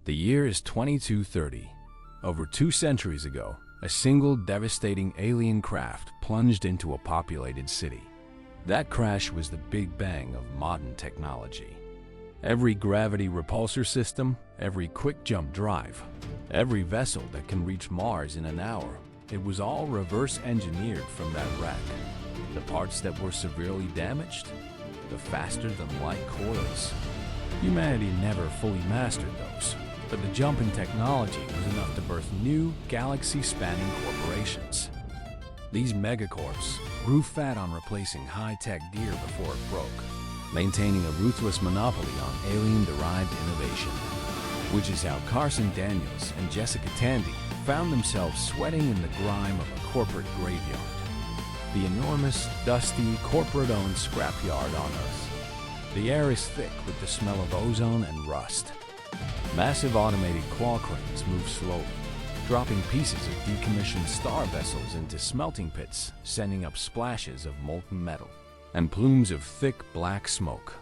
The year is 2230. Over 2 centuries ago, a single devastating alien craft plunged into a populated city. That crash was the Big Bang of modern technology. Every gravity repulsor system, every quick-jump drive, every vessel that can reach Mars in an hour, it was all reverse-engineered from that wreck. The parts that were severely damaged, the faster-than-light coils. Humanity never fully mastered those, but the jump in technology was enough to birth new, galaxy-spanning corporations. These megacorps grew fat on replacing high-tech gear before it broke, maintaining a ruthless monopoly on alien-derived innovation. Which is how Carson Daniels and Jessica Tandy found themselves sweating in the grime of a corporate graveyard. The enormous, dusty, corporate-owned scrapyard on Earth. The air is thick with the smell of ozone and rust. Massive automated claw cranes move slowly, dropping pieces of decommissioned star vessels into smelting pits, sending up splashes of molten metal and plumes of thick black smoke.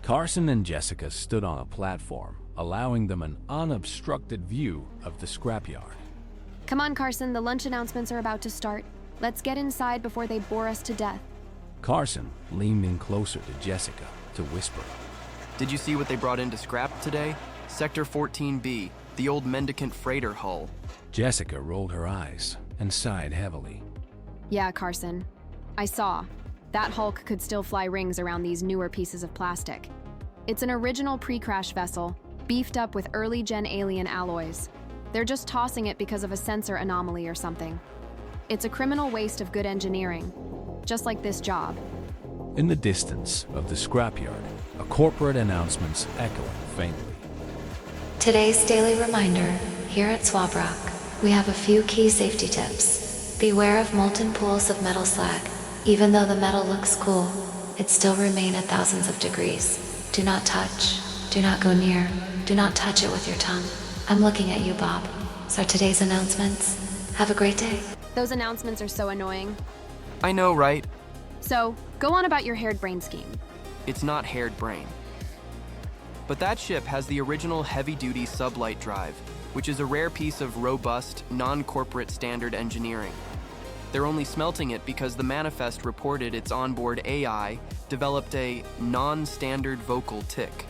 Carson and Jessica stood on a platform, allowing them an unobstructed view of the scrapyard. Come on, Carson, the lunch announcements are about to start. Let's get inside before they bore us to death. Carson leaned in closer to Jessica to whisper. Did you see what they brought in to scrap today? Sector 14B, the old mendicant freighter hull. Jessica rolled her eyes and sighed heavily. Yeah, Carson. I saw. That Hulk could still fly rings around these newer pieces of plastic. It's an original pre-crash vessel, beefed up with early-gen alien alloys. They're just tossing it because of a sensor anomaly or something. It's a criminal waste of good engineering, just like this job. In the distance of the scrapyard, a corporate announcement's echoing faintly. Today's daily reminder, here at Swabrock, we have a few key safety tips. Beware of molten pools of metal slag. Even though the metal looks cool, it still remains at thousands of degrees. Do not touch, do not go near, do not touch it with your tongue. I'm looking at you, Bob. So today's announcements. Have a great day. Those announcements are so annoying. I know, right? So, go on about your haired brain scheme. It's not haired brain. But that ship has the original heavy-duty sublight drive, which is a rare piece of robust, non-corporate standard engineering. They're only smelting it because the manifest reported its onboard AI developed a non-standard vocal tick.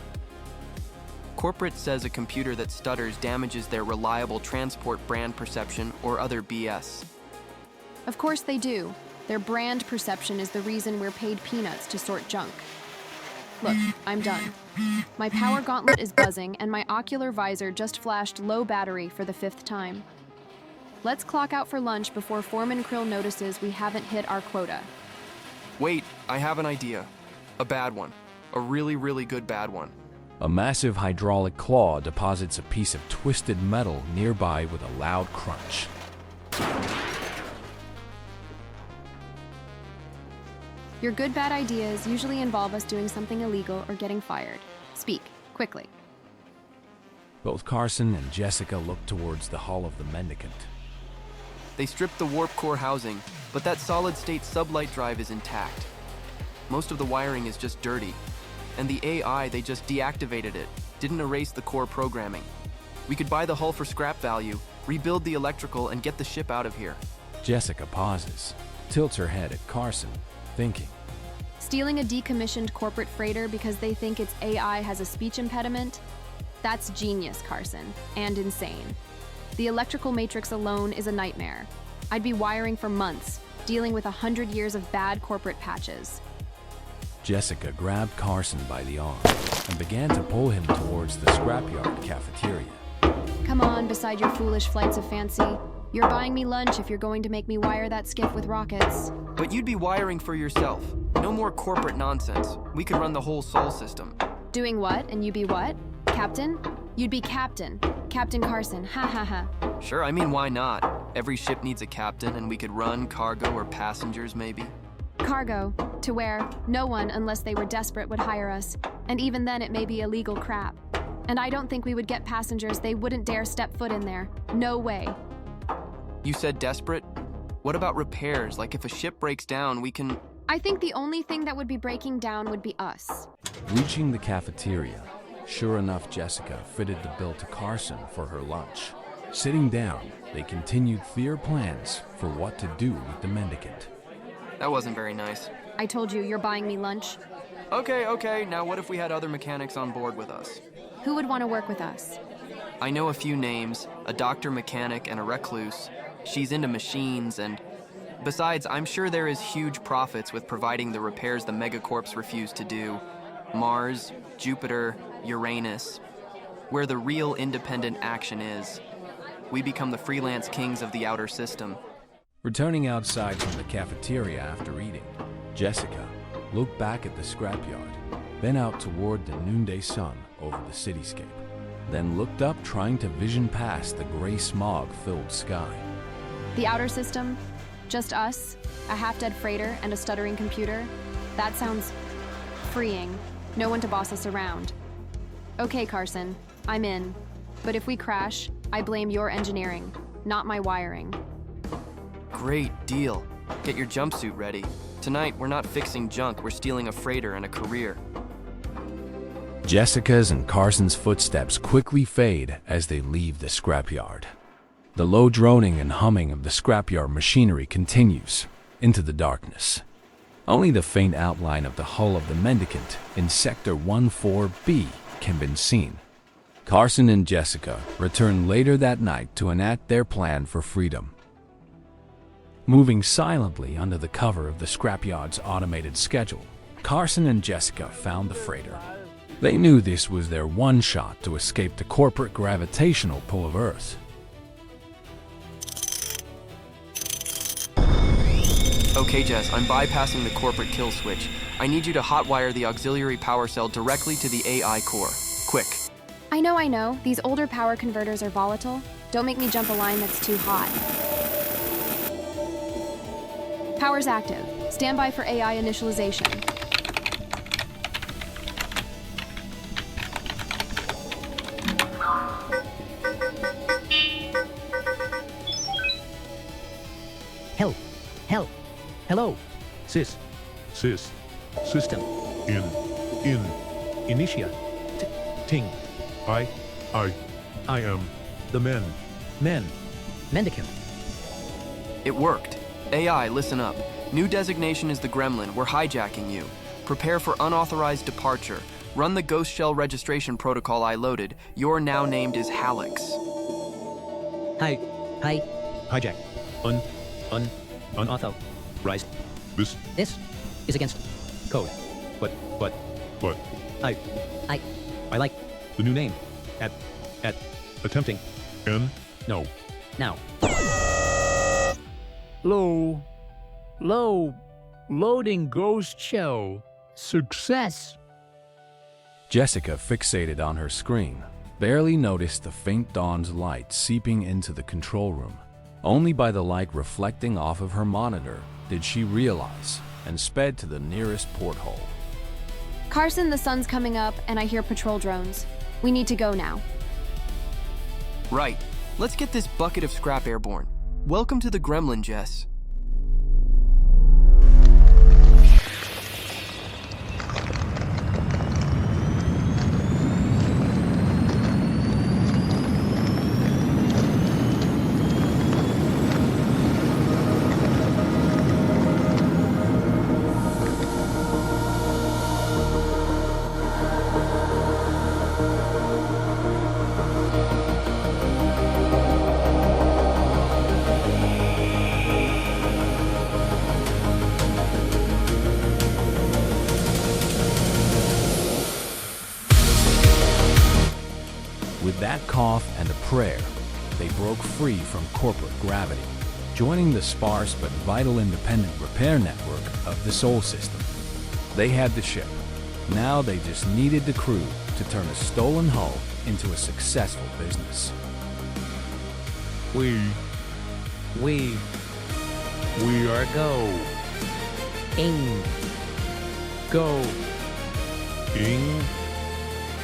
Corporate says a computer that stutters damages their reliable transport brand perception or other BS. Of course they do. Their brand perception is the reason we're paid peanuts to sort junk. Look, I'm done. My power gauntlet is buzzing, and my ocular visor just flashed low battery for the 5th time. Let's clock out for lunch before Foreman Krill notices we haven't hit our quota. Wait, I have an idea. A bad one. A really, really good bad one. A massive hydraulic claw deposits a piece of twisted metal nearby with a loud crunch. Your good bad ideas usually involve us doing something illegal or getting fired. Speak, quickly. Both Carson and Jessica look towards the hull of the Mendicant. They stripped the warp core housing, but that solid-state sublight drive is intact. Most of the wiring is just dirty, and the AI, they just deactivated it, didn't erase the core programming. We could buy the hull for scrap value, rebuild the electrical, and get the ship out of here. Jessica pauses, tilts her head at Carson, thinking. Stealing a decommissioned corporate freighter because they think its AI has a speech impediment? That's genius, Carson, and insane. The electrical matrix alone is a nightmare. I'd be wiring for months, dealing with 100 years of bad corporate patches. Jessica grabbed Carson by the arm and began to pull him towards the scrapyard cafeteria. Come on, beside your foolish flights of fancy. You're buying me lunch if you're going to make me wire that skiff with rockets. But you'd be wiring for yourself. No more corporate nonsense. We could run the whole Sol system. Doing what, and you be what? Captain? You'd be captain. Captain Carson, ha ha ha. Sure, I mean, why not? Every ship needs a captain, and we could run cargo or passengers, maybe. Cargo, to where no one, unless they were desperate, would hire us. And even then it may be illegal crap. And I don't think we would get passengers. They wouldn't dare step foot in there. No way. You said desperate? What about repairs? Like if a ship breaks down, we can... I think the only thing that would be breaking down would be us. Reaching the cafeteria, sure enough, Jessica fitted the bill to Carson for her lunch. Sitting down, they continued their plans for what to do with the Mendicant. That wasn't very nice. I told you, you're buying me lunch. Okay, now what if we had other mechanics on board with us? Who would want to work with us? I know a few names, a doctor mechanic and a recluse. She's into machines and... Besides, I'm sure there is huge profits with providing the repairs the megacorps refuse to do. Mars, Jupiter, Uranus. Where the real independent action is. We become the freelance kings of the outer system. Returning outside from the cafeteria after eating, Jessica looked back at the scrapyard, then out toward the noonday sun over the cityscape, then looked up trying to vision past the gray smog-filled sky. The outer system? Just us, a half-dead freighter, and a stuttering computer? That sounds freeing. No one to boss us around. Okay, Carson, I'm in. But if we crash, I blame your engineering, not my wiring. Great deal. Get your jumpsuit ready. Tonight, we're not fixing junk, we're stealing a freighter and a career. Jessica's and Carson's footsteps quickly fade as they leave the scrapyard. The low droning and humming of the scrapyard machinery continues into the darkness. Only the faint outline of the hull of the Mendicant in Sector 14B can be seen. Carson and Jessica return later that night to enact their plan for freedom. Moving silently under the cover of the scrapyard's automated schedule, Carson and Jessica found the freighter. They knew this was their one shot to escape the corporate gravitational pull of Earth. Okay, Jess, I'm bypassing the corporate kill switch. I need you to hotwire the auxiliary power cell directly to the AI core. Quick. I know. These older power converters are volatile. Don't make me jump a line that's too hot. Power's active. Stand by for AI initialization. Hello. Sys. System. Initia. Ting. I am the men. Mendicant. It worked. AI, listen up. New designation is the Gremlin. We're hijacking you. Prepare for unauthorized departure. Run the Ghost Shell registration protocol I loaded. You're now named as Halix. Hi. Hijack. Unauthorized. This is against code. But. I like the new name. At attempting. No. Now. Loading Ghost Shell. Success. Jessica, fixated on her screen, barely noticed the faint dawn's light seeping into the control room. Only by the light reflecting off of her monitor did she realize, and sped to the nearest porthole. Carson, the sun's coming up, and I hear patrol drones. We need to go now. Right. Let's get this bucket of scrap airborne. Welcome to the Gremlin, Jess. With that cough and a prayer, they broke free from corporate gravity, joining the sparse but vital independent repair network of the Sol system. They had the ship. Now they just needed the crew to turn a stolen hull into a successful business. We are go.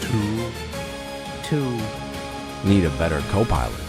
To To Need a better co-pilot?